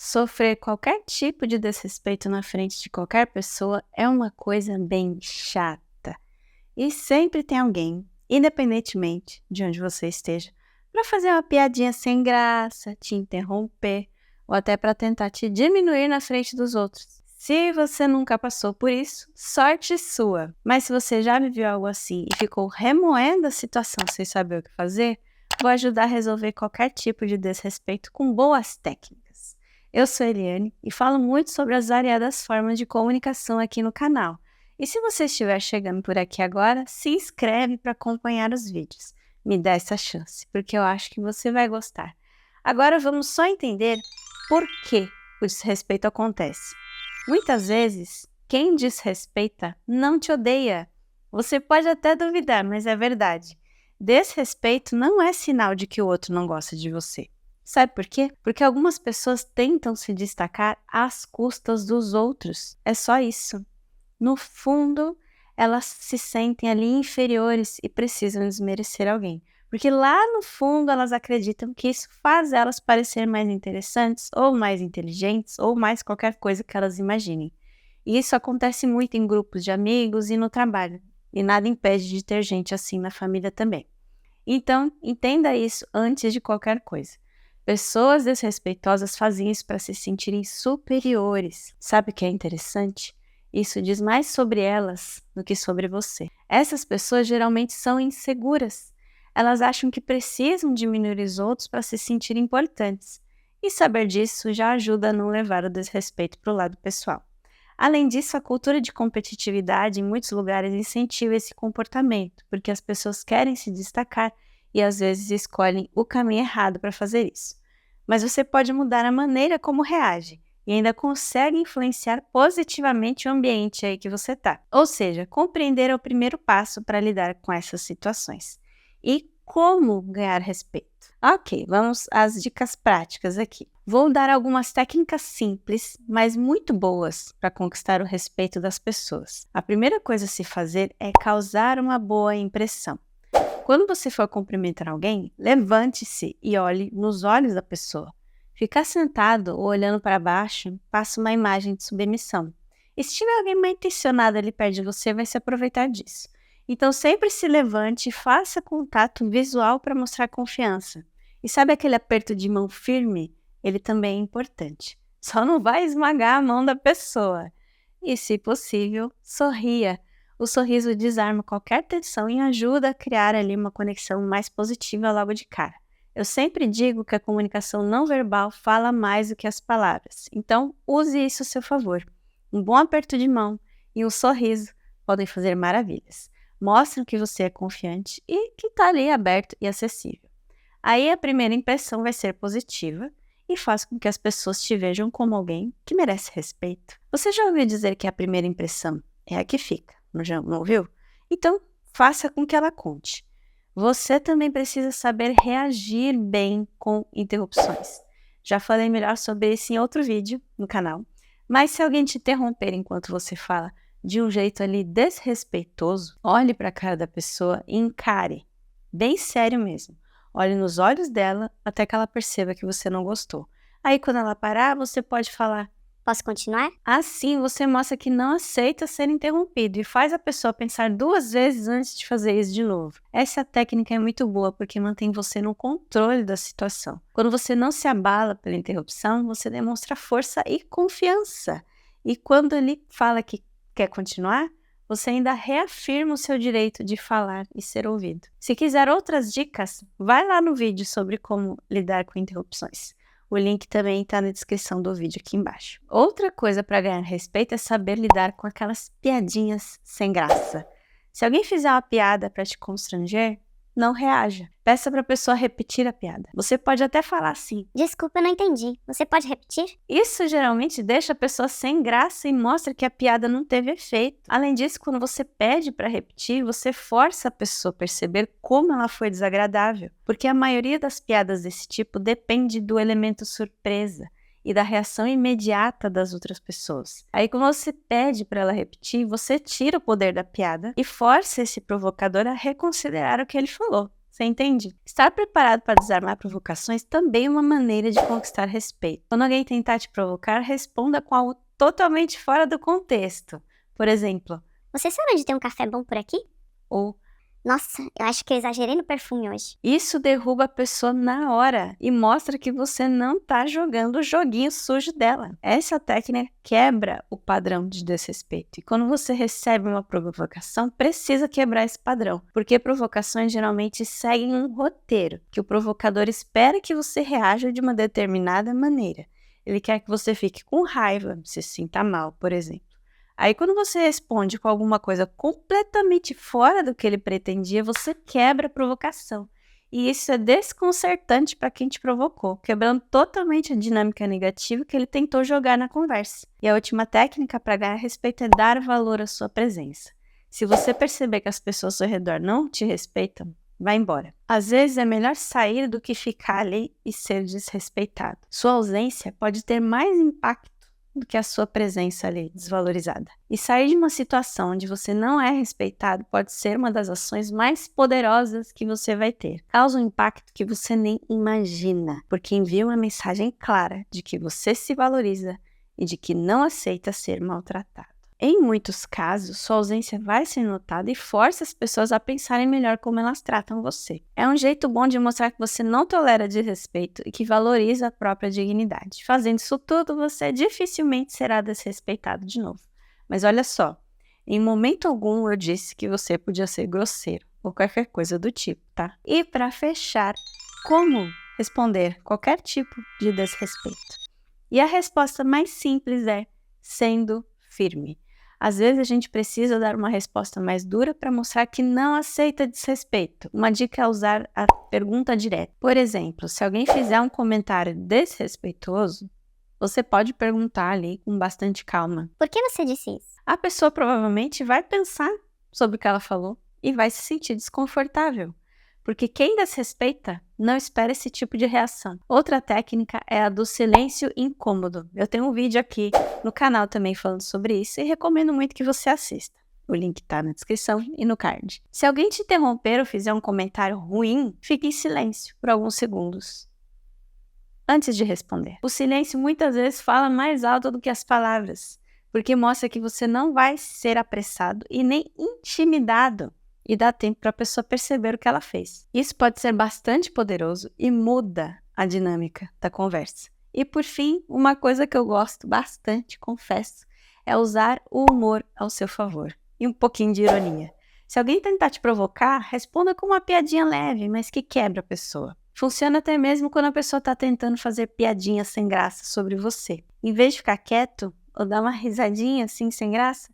Sofrer qualquer tipo de desrespeito na frente de qualquer pessoa é uma coisa bem chata. E sempre tem alguém, independentemente de onde você esteja, para fazer uma piadinha sem graça, te interromper ou até para tentar te diminuir na frente dos outros. Se você nunca passou por isso, sorte sua. Mas se você já viveu algo assim e ficou remoendo a situação sem saber o que fazer, vou ajudar a resolver qualquer tipo de desrespeito com boas técnicas. Eu sou Eliane e falo muito sobre as variadas formas de comunicação aqui no canal. E se você estiver chegando por aqui agora, se inscreve para acompanhar os vídeos. Me dá essa chance, porque eu acho que você vai gostar. Agora vamos só entender por que o desrespeito acontece. Muitas vezes, quem desrespeita não te odeia. Você pode até duvidar, mas é verdade. Desrespeito não é sinal de que o outro não gosta de você. Sabe por quê? Porque algumas pessoas tentam se destacar às custas dos outros. É só isso. No fundo, elas se sentem ali inferiores e precisam desmerecer alguém. Porque lá no fundo elas acreditam que isso faz elas parecer mais interessantes, ou mais inteligentes, ou mais qualquer coisa que elas imaginem. E isso acontece muito em grupos de amigos e no trabalho. E nada impede de ter gente assim na família também. Então, entenda isso antes de qualquer coisa. Pessoas desrespeitosas fazem isso para se sentirem superiores. Sabe o que é interessante? Isso diz mais sobre elas do que sobre você. Essas pessoas geralmente são inseguras. Elas acham que precisam diminuir os outros para se sentirem importantes. E saber disso já ajuda a não levar o desrespeito para o lado pessoal. Além disso, a cultura de competitividade em muitos lugares incentiva esse comportamento, porque as pessoas querem se destacar e às vezes escolhem o caminho errado para fazer isso. Mas você pode mudar a maneira como reage e ainda consegue influenciar positivamente o ambiente aí que você está. Ou seja, compreender é o primeiro passo para lidar com essas situações. E como ganhar respeito? Ok, vamos às dicas práticas aqui. Vou dar algumas técnicas simples, mas muito boas para conquistar o respeito das pessoas. A primeira coisa a se fazer é causar uma boa impressão. Quando você for cumprimentar alguém, levante-se e olhe nos olhos da pessoa. Ficar sentado ou olhando para baixo passa uma imagem de submissão. E se tiver alguém mal intencionado ali perto de você, vai se aproveitar disso. Então sempre se levante e faça contato visual para mostrar confiança. E sabe aquele aperto de mão firme? Ele também é importante. Só não vai esmagar a mão da pessoa. E, se possível, sorria. O sorriso desarma qualquer tensão e ajuda a criar ali uma conexão mais positiva logo de cara. Eu sempre digo que a comunicação não verbal fala mais do que as palavras. Então, use isso a seu favor. Um bom aperto de mão e um sorriso podem fazer maravilhas. Mostram que você é confiante e que está ali aberto e acessível. Aí a primeira impressão vai ser positiva e faz com que as pessoas te vejam como alguém que merece respeito. Você já ouviu dizer que a primeira impressão é a que fica, não ouviu? Então, faça com que ela conte. Você também precisa saber reagir bem com interrupções. Já falei melhor sobre isso em outro vídeo no canal, mas se alguém te interromper enquanto você fala de um jeito ali desrespeitoso, olhe para a cara da pessoa e encare, bem sério mesmo. Olhe nos olhos dela até que ela perceba que você não gostou. Aí quando ela parar, você pode falar: Posso continuar? assim você mostra que não aceita ser interrompido e faz a pessoa pensar 2 vezes antes de fazer isso de novo. Essa técnica é muito boa porque mantém você no controle da situação. Quando você não se abala pela interrupção, você demonstra força e confiança. E quando ele fala que quer continuar, você ainda reafirma o seu direito de falar e ser ouvido. Se quiser outras dicas, vai lá no vídeo sobre como lidar com interrupções. O link também está na descrição do vídeo aqui embaixo. Outra coisa para ganhar respeito é saber lidar com aquelas piadinhas sem graça. Se alguém fizer uma piada para te constranger, não reaja. Peça para a pessoa repetir a piada. Você pode até falar assim: Desculpa, eu não entendi. Você pode repetir? isso geralmente deixa a pessoa sem graça e mostra que a piada não teve efeito. Além disso, quando você pede para repetir, você força a pessoa a perceber como ela foi desagradável, porque a maioria das piadas desse tipo depende do elemento surpresa e da reação imediata das outras pessoas. Aí, quando você pede para ela repetir, você tira o poder da piada e força esse provocador a reconsiderar o que ele falou. Você entende? Estar preparado para desarmar provocações também é uma maneira de conquistar respeito. Quando alguém tentar te provocar, responda com algo totalmente fora do contexto. Por exemplo, Você sabe onde tem um café bom por aqui? ou Nossa, eu acho que eu exagerei no perfume hoje. isso derruba a pessoa na hora e mostra que você não está jogando o joguinho sujo dela. Essa técnica quebra o padrão de desrespeito. E quando você recebe uma provocação, precisa quebrar esse padrão, porque provocações geralmente seguem um roteiro, que o provocador espera que você reaja de uma determinada maneira. Ele quer que você fique com raiva, se sinta mal, por exemplo. Aí, quando você responde com alguma coisa completamente fora do que ele pretendia, você quebra a provocação. E isso é desconcertante para quem te provocou, quebrando totalmente a dinâmica negativa que ele tentou jogar na conversa. E a última técnica para ganhar respeito é dar valor à sua presença. Se você perceber que as pessoas ao seu redor não te respeitam, vá embora. Às vezes é melhor sair do que ficar ali e ser desrespeitado. Sua ausência pode ter mais impacto do que a sua presença ali desvalorizada. E sair de uma situação onde você não é respeitado pode ser uma das ações mais poderosas que você vai ter. Causa um impacto que você nem imagina, porque envia uma mensagem clara de que você se valoriza e de que não aceita ser maltratado. Em muitos casos, sua ausência vai ser notada e força as pessoas a pensarem melhor como elas tratam você. É um jeito bom de mostrar que você não tolera desrespeito e que valoriza a própria dignidade. Fazendo isso tudo, você dificilmente será desrespeitado de novo. Mas olha só, em momento algum eu disse que você podia ser grosseiro ou qualquer coisa do tipo, tá? E para fechar, como responder qualquer tipo de desrespeito? E a resposta mais simples é sendo firme. Às vezes a gente precisa dar uma resposta mais dura para mostrar que não aceita desrespeito. Uma dica é usar a pergunta direta. Por exemplo, se alguém fizer um comentário desrespeitoso, você pode perguntar ali com bastante calma. Por que você disse isso? A pessoa provavelmente vai pensar sobre o que ela falou e vai se sentir desconfortável. Porque quem desrespeita não espera esse tipo de reação. Outra técnica é a do silêncio incômodo. Eu tenho um vídeo aqui no canal também falando sobre isso e recomendo muito que você assista. O link está na descrição e no card. Se alguém te interromper ou fizer um comentário ruim, fique em silêncio por alguns segundos antes de responder. O silêncio muitas vezes fala mais alto do que as palavras, porque mostra que você não vai ser apressado e nem intimidado. E dá tempo para a pessoa perceber o que ela fez. Isso pode ser bastante poderoso e muda a dinâmica da conversa. E por fim, uma coisa que eu gosto bastante, confesso, é usar o humor ao seu favor e um pouquinho de ironia. Se alguém tentar te provocar, responda com uma piadinha leve, mas que quebra a pessoa. Funciona até mesmo quando a pessoa está tentando fazer piadinha sem graça sobre você. Em vez de ficar quieto ou dar uma risadinha assim sem graça,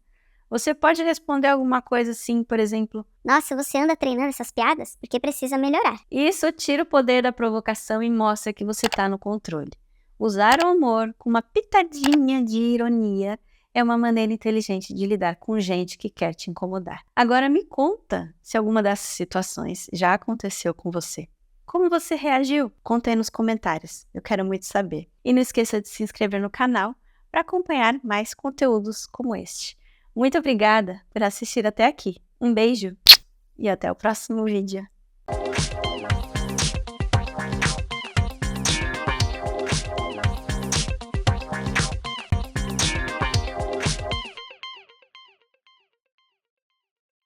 você pode responder alguma coisa assim, por exemplo, Nossa, você anda treinando essas piadas? Porque precisa melhorar. isso tira o poder da provocação e mostra que você está no controle. Usar o humor com uma pitadinha de ironia é uma maneira inteligente de lidar com gente que quer te incomodar. Agora me conta se alguma dessas situações já aconteceu com você. Como você reagiu? Conta aí nos comentários, eu quero muito saber. E não esqueça de se inscrever no canal para acompanhar mais conteúdos como este. Muito obrigada por assistir até aqui. Um beijo e até o próximo vídeo.